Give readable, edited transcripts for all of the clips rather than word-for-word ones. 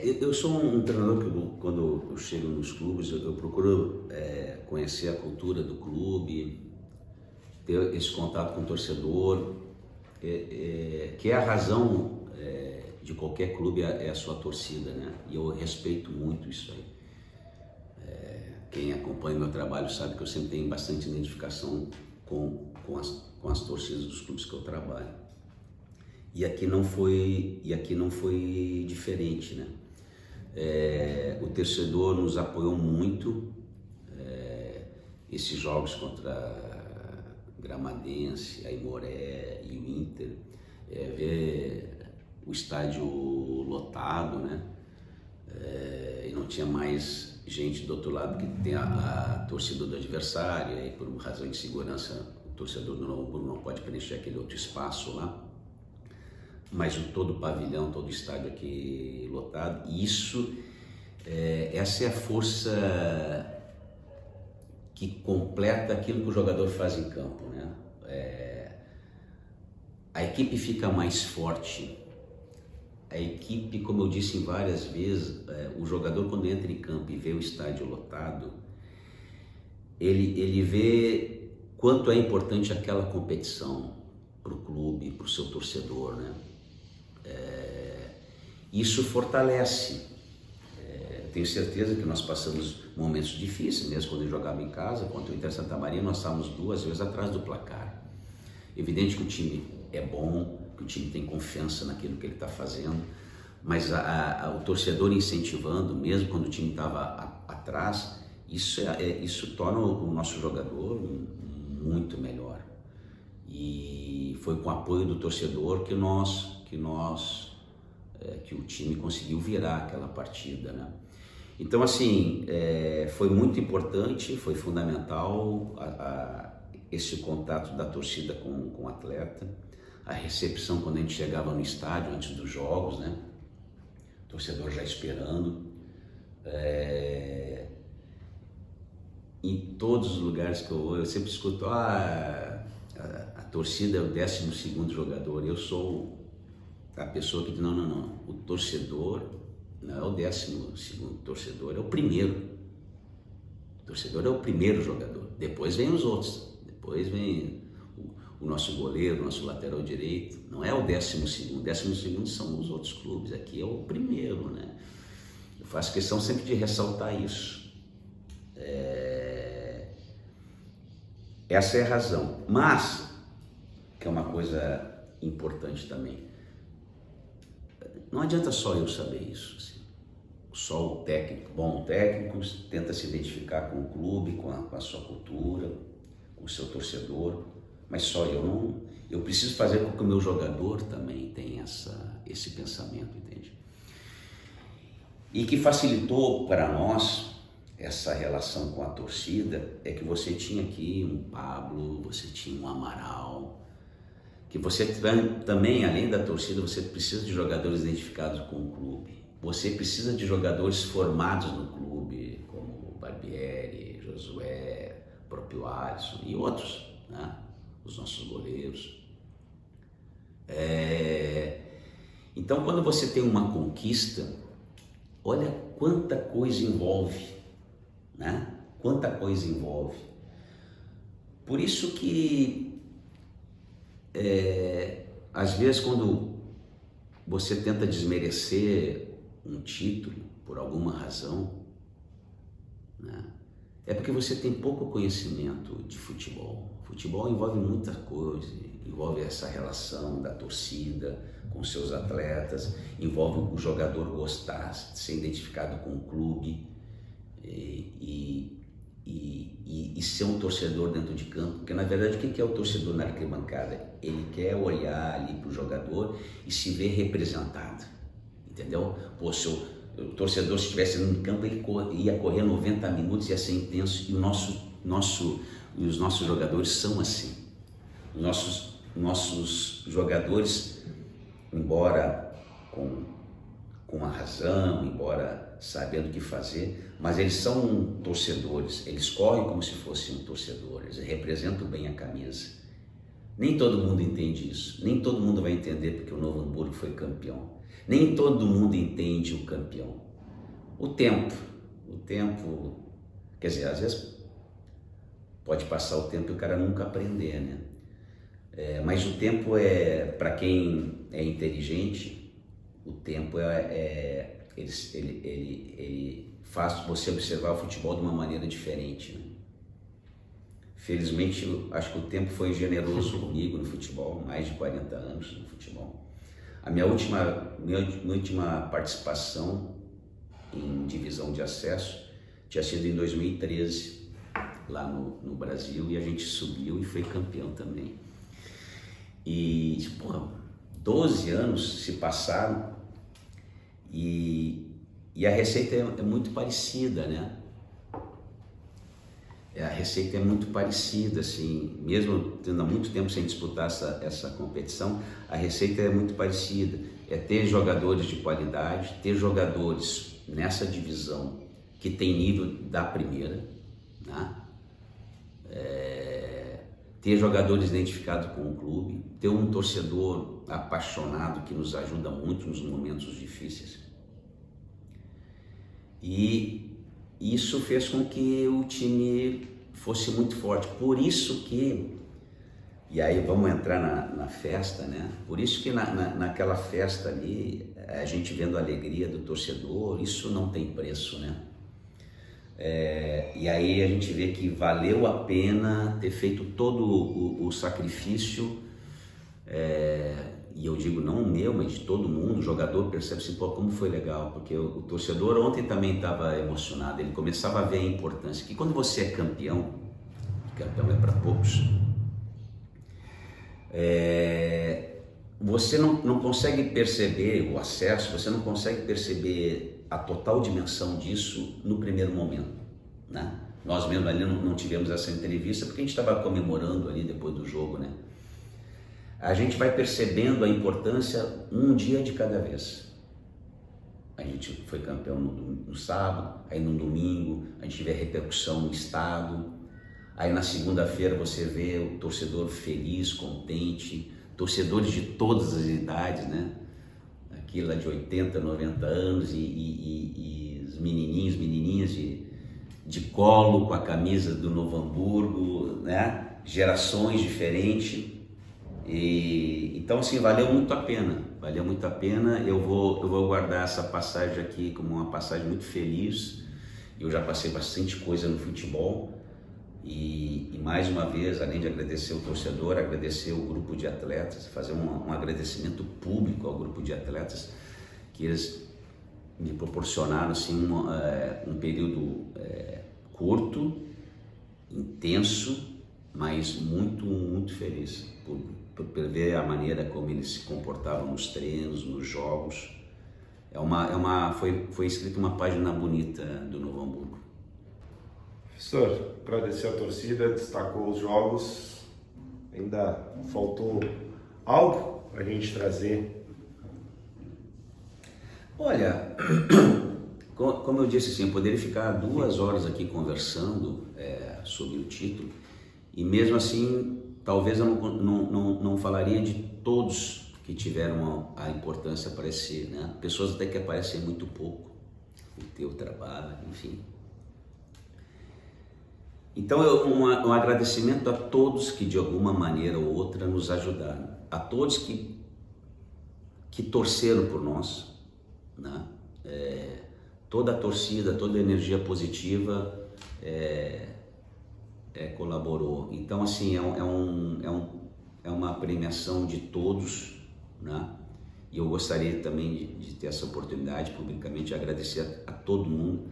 Eu sou um treinador que quando eu chego nos clubes, eu procuro conhecer a cultura do clube, ter esse contato com o torcedor, que é a razão de qualquer clube é a sua torcida, né? E eu respeito muito isso aí. Quem acompanha o meu trabalho sabe que eu sempre tenho bastante identificação com as torcidas dos clubes que eu trabalho. E aqui não foi diferente, né? O torcedor nos apoiou muito, esses jogos contra a Gramadense, a Aimoré e o Inter, ver o estádio lotado, né? E não tinha mais gente do outro lado, que tem a torcida do adversário, e por razão de segurança o torcedor do Novo Hamburgo não pode preencher aquele outro espaço lá. Mas todo o pavilhão, todo o estádio aqui lotado, e essa é a força que completa aquilo que o jogador faz em campo, né? A equipe fica mais forte, a equipe, como eu disse várias vezes, o jogador quando entra em campo e vê o estádio lotado, ele vê quanto é importante aquela competição para o clube, para o seu torcedor, né? Isso fortalece. Tenho certeza que nós passamos momentos difíceis, mesmo quando eu jogava em casa, contra o Inter Santa Maria, nós estávamos 2 vezes atrás do placar. Evidente que o time é bom, que o time tem confiança naquilo que ele está fazendo, mas o torcedor incentivando, mesmo quando o time estava atrás, isso torna o nosso jogador muito melhor. E foi com o apoio do torcedor que o time conseguiu virar aquela partida, né? Então, assim, foi muito importante, foi fundamental esse contato da torcida com o atleta, a recepção quando a gente chegava no estádio antes dos jogos, né? O torcedor já esperando. Em todos os lugares que eu vou, eu sempre escuto: a torcida é o 12º jogador. Eu sou a pessoa que diz: não, o torcedor não é o 12º torcedor, é o primeiro. O torcedor é o primeiro jogador, depois vem os outros, depois vem o nosso goleiro, o nosso lateral direito, não é o 12º, o 12º são os outros clubes, aqui é o primeiro, né? Eu faço questão sempre de ressaltar isso. Essa é a razão, mas, que é uma coisa importante também, não adianta só eu saber isso, assim. Só o técnico, bom técnico, tenta se identificar com o clube, com a sua cultura, com o seu torcedor, mas só eu não. Eu preciso fazer com que o meu jogador também tenha esse pensamento, entende? E que facilitou para nós essa relação com a torcida é que você tinha aqui um Pablo, você tinha um Amaral, que você também, além da torcida, você precisa de jogadores identificados com o clube. Você precisa de jogadores formados no clube, como o Barbieri, Josué, o próprio Alisson e outros, né? Os nossos goleiros. Então, quando você tem uma conquista, olha quanta coisa envolve, né? Quanta coisa envolve. Por isso que às vezes quando você tenta desmerecer um título por alguma razão, né? É porque você tem pouco conhecimento de futebol. Futebol envolve muita coisa, envolve essa relação da torcida com seus atletas, envolve o jogador gostar, ser identificado com o clube e ser um torcedor dentro de campo, porque na verdade o que é o torcedor na arquibancada? Ele quer olhar ali para o jogador e se ver representado, entendeu? Pô, se o torcedor estivesse no campo, ele ia correr 90 minutos, ia ser intenso, e os nossos jogadores são assim. Os nossos jogadores, embora com a razão, embora sabendo o que fazer, mas eles são torcedores, eles correm como se fossem torcedores, eles representam bem a camisa. Nem todo mundo entende isso, nem todo mundo vai entender porque o Novo Hamburgo foi campeão. Nem todo mundo entende o campeão. O tempo, quer dizer, às vezes pode passar o tempo e o cara nunca aprender, né? Mas o tempo para quem é inteligente, o tempo ele faz você observar o futebol de uma maneira diferente, né? Felizmente, eu acho que o tempo foi generoso comigo no futebol, mais de 40 anos no futebol. A minha última participação em divisão de acesso tinha sido em 2013, lá no Brasil, e a gente subiu e foi campeão também. E, 12 anos se passaram e a receita é muito parecida, né? A receita é muito parecida, assim, mesmo tendo há muito tempo sem disputar essa competição, a receita é muito parecida. É ter jogadores de qualidade, ter jogadores nessa divisão que tem nível da primeira, né? Ter jogadores identificados com o clube, ter um torcedor apaixonado que nos ajuda muito nos momentos difíceis. E isso fez com que o time fosse muito forte. Por isso que, e aí vamos entrar na festa, né? Por isso que naquela festa ali, a gente vendo a alegria do torcedor, isso não tem preço, né? E aí a gente vê que valeu a pena ter feito todo o sacrifício, e eu digo não o meu, mas de todo mundo. O jogador percebe assim, como foi legal, porque o torcedor ontem também estava emocionado, ele começava a ver a importância, que quando você é campeão é para poucos, você não consegue perceber o acesso, você não consegue perceber a total dimensão disso no primeiro momento, né? Nós mesmo ali não tivemos essa entrevista porque a gente estava comemorando ali depois do jogo, né? A gente vai percebendo a importância um dia de cada vez. A gente foi campeão no sábado, aí no domingo a gente vê a repercussão no estado, aí na segunda-feira você vê o torcedor feliz, contente, torcedores de todas as idades, né? Aquilo lá de 80, 90 anos e os menininhos, menininhas de colo com a camisa do Novo Hamburgo, né? Gerações diferentes. Então assim, valeu muito a pena, eu vou guardar essa passagem aqui como uma passagem muito feliz. Eu já passei bastante coisa no futebol e mais uma vez, além de agradecer o torcedor, agradecer o grupo de atletas, fazer um agradecimento público ao grupo de atletas, que eles me proporcionaram assim, um período curto, intenso, mas muito, muito feliz por ver a maneira como eles se comportavam nos treinos, nos jogos. Foi escrita uma página bonita do Novo Hamburgo. Professor, agradecer a torcida, destacou os jogos, ainda faltou algo para a gente trazer? Olha, como eu disse assim, eu poderia ficar 2 horas aqui conversando sobre o título, e mesmo assim talvez eu não falaria de todos que tiveram a importância a aparecer, né? Pessoas até que aparecem muito pouco, o teu trabalho, enfim. Então um agradecimento a todos que de alguma maneira ou outra nos ajudaram, a todos que torceram por nós, né? Toda a torcida, toda a energia positiva colaborou. Então assim, é uma premiação de todos, né? E eu gostaria também de ter essa oportunidade publicamente de agradecer a todo mundo,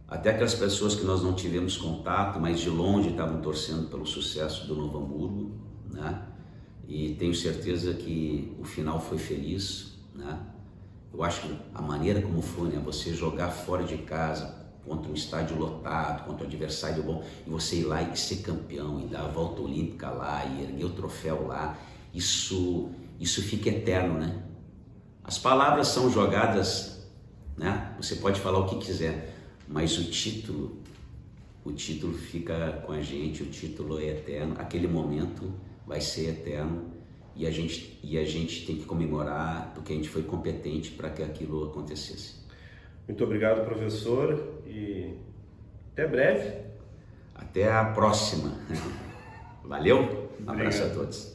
até aquelas pessoas que nós não tivemos contato, mas de longe estavam torcendo pelo sucesso do Novo Hamburgo, né? E tenho certeza que o final foi feliz, né? Eu acho que a maneira como foi, né? Você jogar fora de casa, contra um estádio lotado, contra um adversário bom, e você ir lá e ser campeão, e dar a volta olímpica lá, e erguer o troféu lá, isso fica eterno, né? As palavras são jogadas, né? Você pode falar o que quiser, mas o título fica com a gente, o título é eterno, aquele momento vai ser eterno, e a gente tem que comemorar porque a gente foi competente para que aquilo acontecesse. Muito obrigado, professor, e até breve. Até a próxima. Valeu? Um abraço a Obrigado. todos.